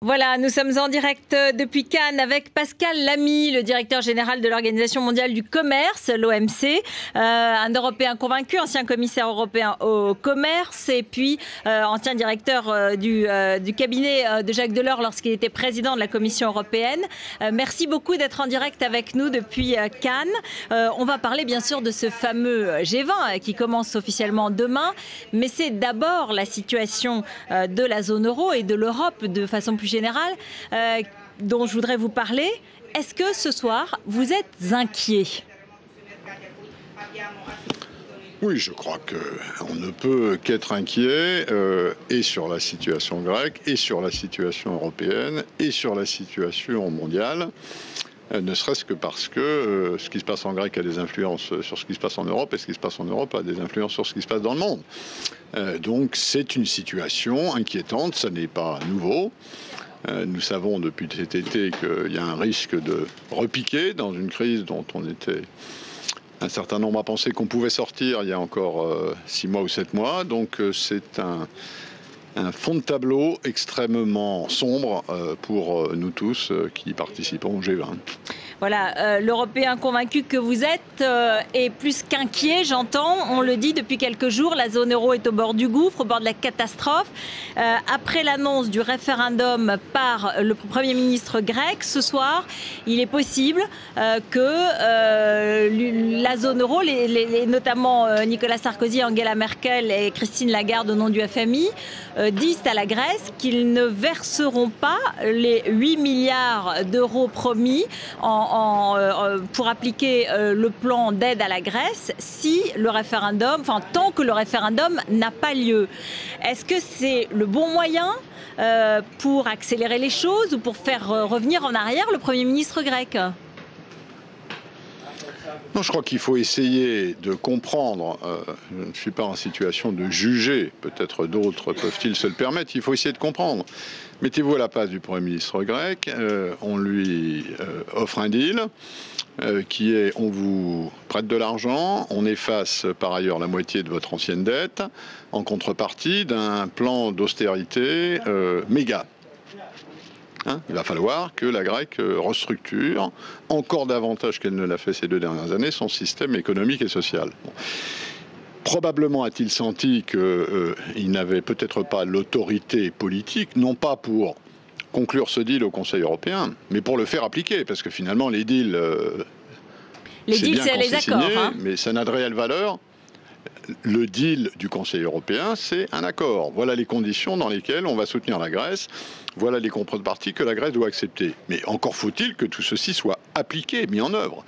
Voilà, nous sommes en direct depuis Cannes avec Pascal Lamy, le directeur général de l'Organisation mondiale du commerce, l'OMC, un Européen convaincu, ancien commissaire européen au commerce et puis ancien directeur du cabinet de Jacques Delors lorsqu'il était président de la Commission européenne. Merci beaucoup d'être en direct avec nous depuis Cannes. On va parler bien sûr de ce fameux G20 qui commence officiellement demain, mais c'est d'abord la situation de la zone euro et de l'Europe de façon plus générale dont je voudrais vous parler. Est-ce que ce soir, vous êtes inquiet ? Oui, je crois qu'on ne peut qu'être inquiet et sur la situation grecque, et sur la situation européenne, et sur la situation mondiale, ne serait-ce que parce que ce qui se passe en Grèce a des influences sur ce qui se passe en Europe, et ce qui se passe en Europe a des influences sur ce qui se passe dans le monde. Donc c'est une situation inquiétante, ça n'est pas nouveau. Nous savons depuis cet été qu'il y a un risque de repiquer dans une crise dont on était un certain nombre à penser qu'on pouvait sortir il y a encore 6 mois ou 7 mois. Donc c'est un fond de tableau extrêmement sombre pour nous tous qui participons au G20. Voilà, l'Européen convaincu que vous êtes est plus qu'inquiet, j'entends. On le dit depuis quelques jours, la zone euro est au bord du gouffre, au bord de la catastrophe. Après l'annonce du référendum par le Premier ministre grec, ce soir, il est possible que la zone euro, notamment Nicolas Sarkozy, Angela Merkel et Christine Lagarde au nom du FMI, disent à la Grèce qu'ils ne verseront pas les 8 milliards d'euros promis pour appliquer le plan d'aide à la Grèce si le référendum, enfin tant que le référendum n'a pas lieu. Est-ce que c'est le bon moyen pour accélérer les choses ou pour faire revenir en arrière le Premier ministre grec ? Non, je crois qu'il faut essayer de comprendre. Je ne suis pas en situation de juger. Peut-être d'autres peuvent-ils se le permettre. Il faut essayer de comprendre. Mettez-vous à la place du Premier ministre grec. On lui offre un deal qui est on vous prête de l'argent, on efface par ailleurs la moitié de votre ancienne dette en contrepartie d'un plan d'austérité méga. Il va falloir que la Grèce restructure encore davantage qu'elle ne l'a fait ces 2 dernières années son système économique et social. Bon. Probablement a-t-il senti qu'il n'avait peut-être pas l'autorité politique, non pas pour conclure ce deal au Conseil européen, mais pour le faire appliquer, parce que finalement les deals, c'est les accords, mais ça n'a de réelle valeur. Le deal du Conseil européen, c'est un accord. Voilà les conditions dans lesquelles on va soutenir la Grèce. Voilà les contreparties que la Grèce doit accepter. Mais encore faut-il que tout ceci soit appliqué, mis en œuvre.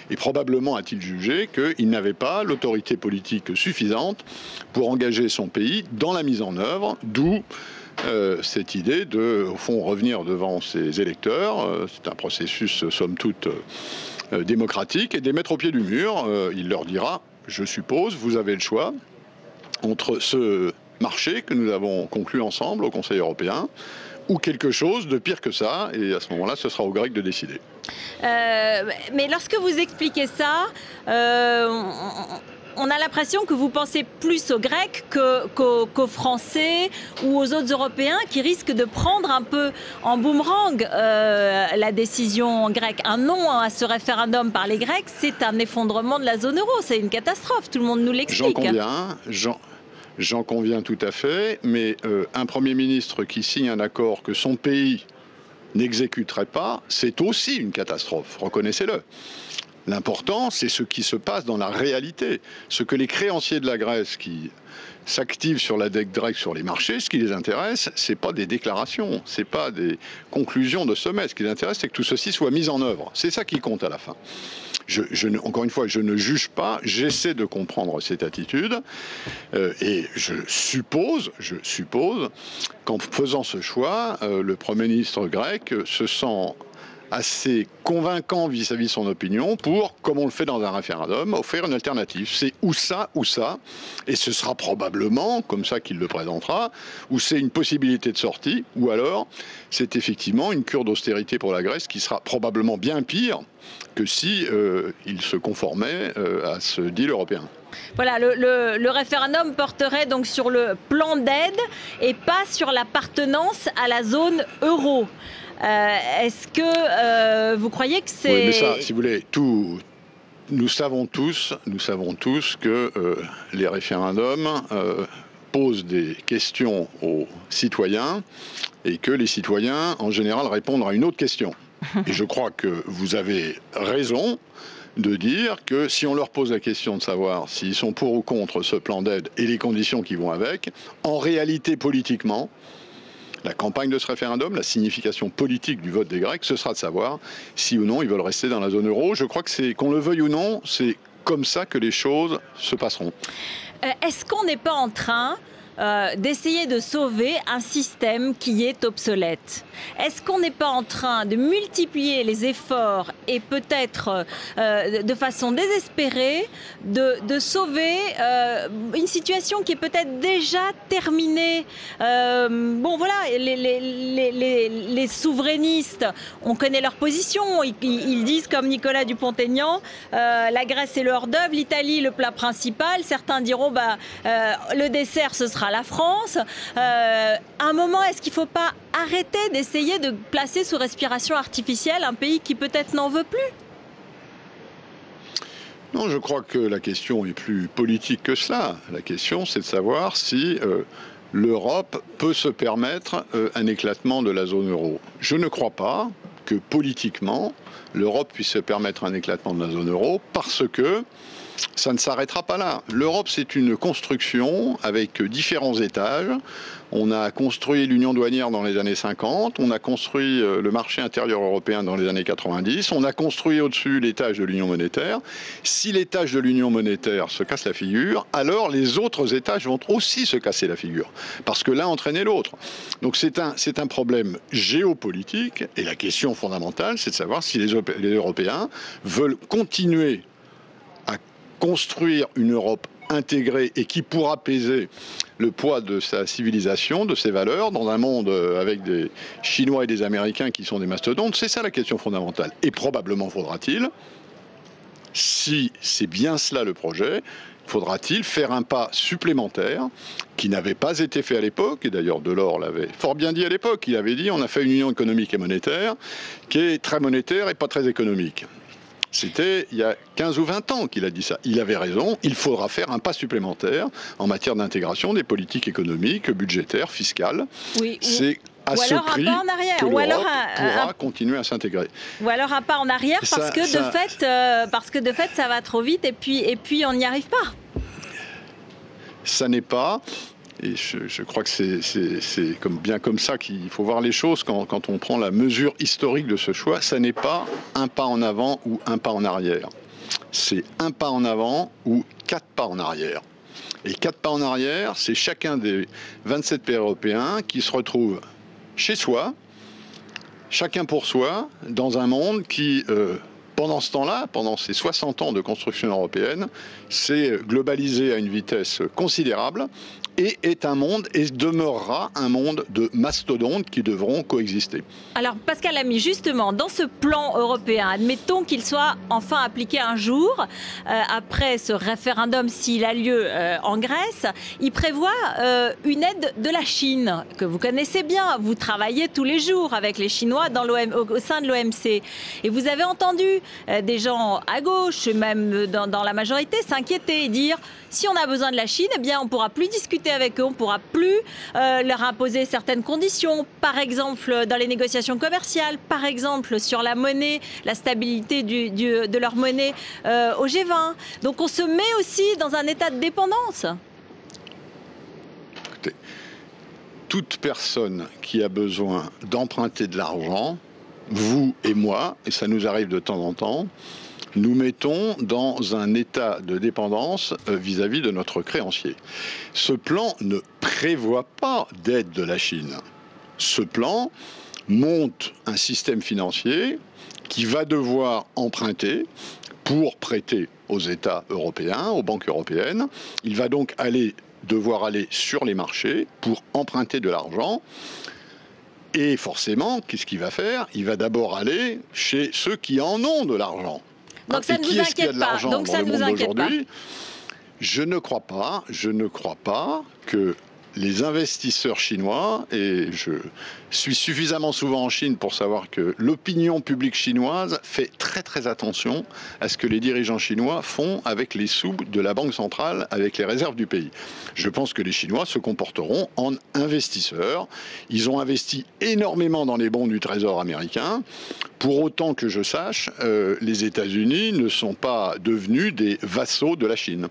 Et probablement a-t-il jugé qu'il n'avait pas l'autorité politique suffisante pour engager son pays dans la mise en œuvre, d'où cette idée de, au fond, revenir devant ses électeurs. C'est un processus, somme toute, démocratique, et de les mettre au pied du mur. Il leur dira: je suppose, vous avez le choix entre ce marché que nous avons conclu ensemble au Conseil européen ou quelque chose de pire que ça, et à ce moment-là, ce sera aux Grecs de décider. Mais lorsque vous expliquez ça, on a l'impression que vous pensez plus aux Grecs qu'aux Français ou aux autres Européens qui risquent de prendre un peu en boomerang la décision grecque. Un non à ce référendum par les Grecs, c'est un effondrement de la zone euro, c'est une catastrophe, tout le monde nous l'explique. J'en conviens tout à fait, mais un Premier ministre qui signe un accord que son pays n'exécuterait pas, c'est aussi une catastrophe, reconnaissez-le. L'important, c'est ce qui se passe dans la réalité. Ce que les créanciers de la Grèce qui s'activent sur la dette grecque sur les marchés, ce qui les intéresse, c'est pas des déclarations, c'est pas des conclusions de sommet. Ce qui les intéresse, c'est que tout ceci soit mis en œuvre. C'est ça qui compte à la fin. Encore une fois, je ne juge pas, j'essaie de comprendre cette attitude et je suppose qu'en faisant ce choix, le Premier ministre grec se sent assez convaincant vis-à-vis de son opinion pour, comme on le fait dans un référendum, offrir une alternative. C'est ou ça, et ce sera probablement comme ça qu'il le présentera, ou c'est une possibilité de sortie, ou alors c'est effectivement une cure d'austérité pour la Grèce qui sera probablement bien pire que si il se conformait à ce deal européen. Voilà, le référendum porterait donc sur le plan d'aide et pas sur l'appartenance à la zone euro. Est-ce que vous croyez que c'est... Oui, mais ça, si vous voulez, nous savons tous que les référendums posent des questions aux citoyens et que les citoyens, en général, répondent à une autre question. Et je crois que vous avez raison de dire que si on leur pose la question de savoir s'ils sont pour ou contre ce plan d'aide et les conditions qui vont avec, en réalité, politiquement, la campagne de ce référendum, la signification politique du vote des Grecs, ce sera de savoir si ou non ils veulent rester dans la zone euro. Je crois que c'est, qu'on le veuille ou non, c'est comme ça que les choses se passeront. Est-ce qu'on n'est pas en train d'essayer de sauver un système qui est obsolète? Est-ce qu'on n'est pas en train de multiplier les efforts et peut-être de façon désespérée de sauver une situation qui est peut-être déjà terminée? Bon voilà, les souverainistes, on connaît leur position, ils disent comme Nicolas Dupont-Aignan, la Grèce est le hors-d'œuvre, l'Italie le plat principal, certains diront le dessert ce sera la France. À un moment, est-ce qu'il ne faut pas arrêter d'essayer de placer sous respiration artificielle un pays qui peut-être n'en veut plus? Non, je crois que la question est plus politique que cela. La question, c'est de savoir si l'Europe peut se permettre un éclatement de la zone euro. Je ne crois pas que politiquement, l'Europe puisse se permettre un éclatement de la zone euro parce que ça ne s'arrêtera pas là. L'Europe, c'est une construction avec différents étages. On a construit l'union douanière dans les années 50, on a construit le marché intérieur européen dans les années 90, on a construit au-dessus l'étage de l'union monétaire. Si l'étage de l'union monétaire se casse la figure, alors les autres étages vont aussi se casser la figure, parce que l'un entraînait l'autre. Donc c'est un problème géopolitique, et la question fondamentale, c'est de savoir si les Européens veulent continuer à construire une Europe intégrée et qui pourra peser le poids de sa civilisation, de ses valeurs, dans un monde avec des Chinois et des Américains qui sont des mastodontes. C'est ça la question fondamentale. Et probablement faudra-t-il, si c'est bien cela le projet, faudra-t-il faire un pas supplémentaire qui n'avait pas été fait à l'époque, et d'ailleurs Delors l'avait fort bien dit à l'époque, il avait dit on a fait une union économique et monétaire qui est très monétaire et pas très économique. C'était il y a 15 ou 20 ans qu'il a dit ça. Il avait raison, il faudra faire un pas supplémentaire en matière d'intégration des politiques économiques, budgétaires, fiscales. Oui, c'est à ce prix que l'Europe pourra continuer à s'intégrer. Ou alors un pas en arrière parce que de fait ça va trop vite et puis on n'y arrive pas. Ça n'est pas... Et je crois que c'est bien comme ça qu'il faut voir les choses quand on prend la mesure historique de ce choix. Ça n'est pas un pas en avant ou un pas en arrière. C'est un pas en avant ou 4 pas en arrière. Et 4 pas en arrière, c'est chacun des 27 pays européens qui se retrouve chez soi, chacun pour soi, dans un monde qui... pendant ce temps-là, pendant ces 60 ans de construction européenne, s'est globalisé à une vitesse considérable et est un monde et demeurera un monde de mastodontes qui devront coexister. Alors Pascal Lamy, justement, dans ce plan européen, admettons qu'il soit enfin appliqué un jour, après ce référendum s'il a lieu en Grèce, il prévoit une aide de la Chine, que vous connaissez bien, vous travaillez tous les jours avec les Chinois au sein de l'OMC. Et vous avez entendu des gens à gauche, même dans la majorité, s'inquiéter et dire si on a besoin de la Chine, eh bien on ne pourra plus discuter avec eux, on ne pourra plus leur imposer certaines conditions, par exemple dans les négociations commerciales, par exemple sur la monnaie, la stabilité de leur monnaie au G20. Donc on se met aussi dans un état de dépendance. Écoutez, toute personne qui a besoin d'emprunter de l'argent, vous et moi, et ça nous arrive de temps en temps, nous mettons dans un état de dépendance vis-à-vis de notre créancier. Ce plan ne prévoit pas d'aide de la Chine. Ce plan monte un système financier qui va devoir emprunter pour prêter aux États européens, aux banques européennes. Il va donc devoir aller sur les marchés pour emprunter de l'argent. Et forcément, qu'est-ce qu'il va faire? Il va d'abord aller chez ceux qui en ont de l'argent. Donc ça ne vous inquiète pas. Donc ça ne vous inquiète pas. Je ne crois pas que les investisseurs chinois, et je suis suffisamment souvent en Chine pour savoir que l'opinion publique chinoise fait très très attention à ce que les dirigeants chinois font avec les sous de la Banque centrale, avec les réserves du pays. Je pense que les Chinois se comporteront en investisseurs. Ils ont investi énormément dans les bons du Trésor américain. Pour autant que je sache, les États-Unis ne sont pas devenus des vassaux de la Chine.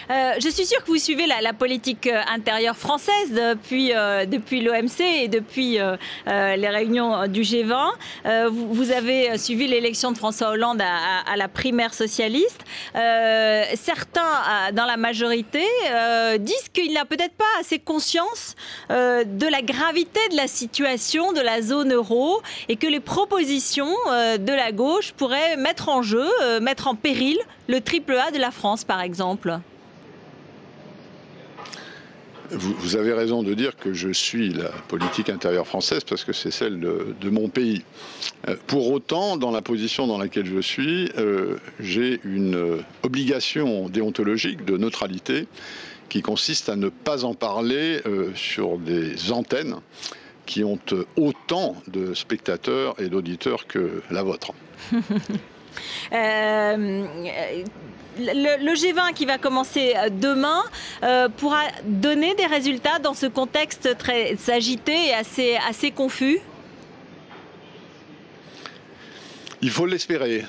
Je suis sûre que vous suivez la politique intérieure française depuis l'OMC et depuis les réunions du G20. Vous avez suivi l'élection de François Hollande à la primaire socialiste. Certains, dans la majorité, disent qu'il n'a peut-être pas assez conscience de la gravité de la situation de la zone euro et que les propositions de la gauche pourraient mettre en jeu, mettre en péril le triple A de la France, par exemple. Vous avez raison de dire que je suis la politique intérieure française parce que c'est celle de mon pays. Pour autant, dans la position dans laquelle je suis, j'ai une obligation déontologique de neutralité qui consiste à ne pas en parler sur des antennes qui ont autant de spectateurs et d'auditeurs que la vôtre. Le G20 qui va commencer demain pourra donner des résultats dans ce contexte très agité et assez confus? Il faut l'espérer.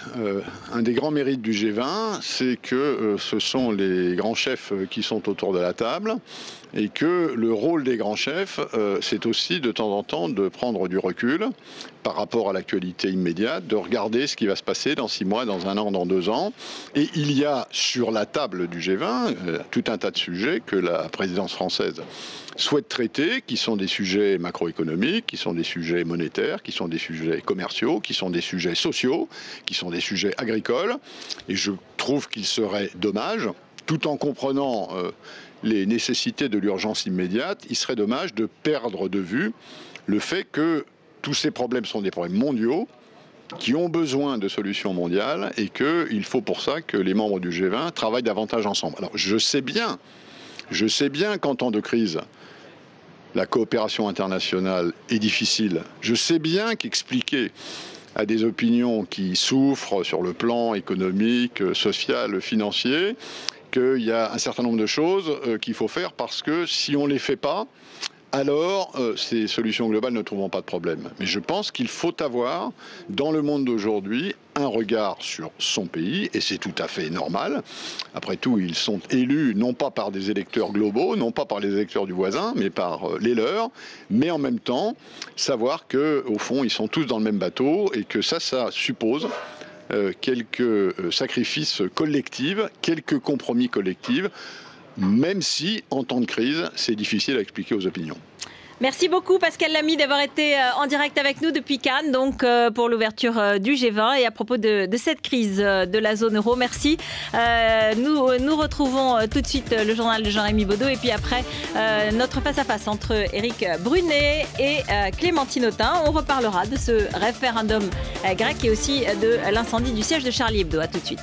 Un des grands mérites du G20, c'est que ce sont les grands chefs qui sont autour de la table et que le rôle des grands chefs, c'est aussi de temps en temps de prendre du recul par rapport à l'actualité immédiate, de regarder ce qui va se passer dans 6 mois, dans 1 an, dans 2 ans. Et il y a sur la table du G20 tout un tas de sujets que la présidence française souhaite traiter, qui sont des sujets macroéconomiques, qui sont des sujets monétaires, qui sont des sujets commerciaux, qui sont des sujets sociaux, qui sont des sujets agricoles. Et je trouve qu'il serait dommage, tout en comprenant les nécessités de l'urgence immédiate, il serait dommage de perdre de vue le fait que tous ces problèmes sont des problèmes mondiaux qui ont besoin de solutions mondiales et qu'il faut pour ça que les membres du G20 travaillent davantage ensemble. Alors je sais bien qu'en temps de crise, la coopération internationale est difficile. Je sais bien qu'expliquer à des opinions qui souffrent sur le plan économique, social, financier, qu'il y a un certain nombre de choses qu'il faut faire parce que si on ne les fait pas, alors ces solutions globales ne trouveront pas de problème. Mais je pense qu'il faut avoir, dans le monde d'aujourd'hui, un regard sur son pays, et c'est tout à fait normal. Après tout, ils sont élus non pas par des électeurs globaux, non pas par les électeurs du voisin, mais par les leurs. Mais en même temps, savoir qu'au fond, ils sont tous dans le même bateau, et que ça suppose quelques sacrifices collectifs, quelques compromis collectifs, même si, en temps de crise, c'est difficile à expliquer aux opinions. Merci beaucoup Pascal Lamy d'avoir été en direct avec nous depuis Cannes, donc pour l'ouverture du G20 et à propos de cette crise de la zone euro. Merci. Nous retrouvons tout de suite le journal de Jean-Rémy Baudot et puis après notre face-à-face entre Éric Brunet et Clémentine Autain. On reparlera de ce référendum grec et aussi de l'incendie du siège de Charlie Hebdo. À tout de suite.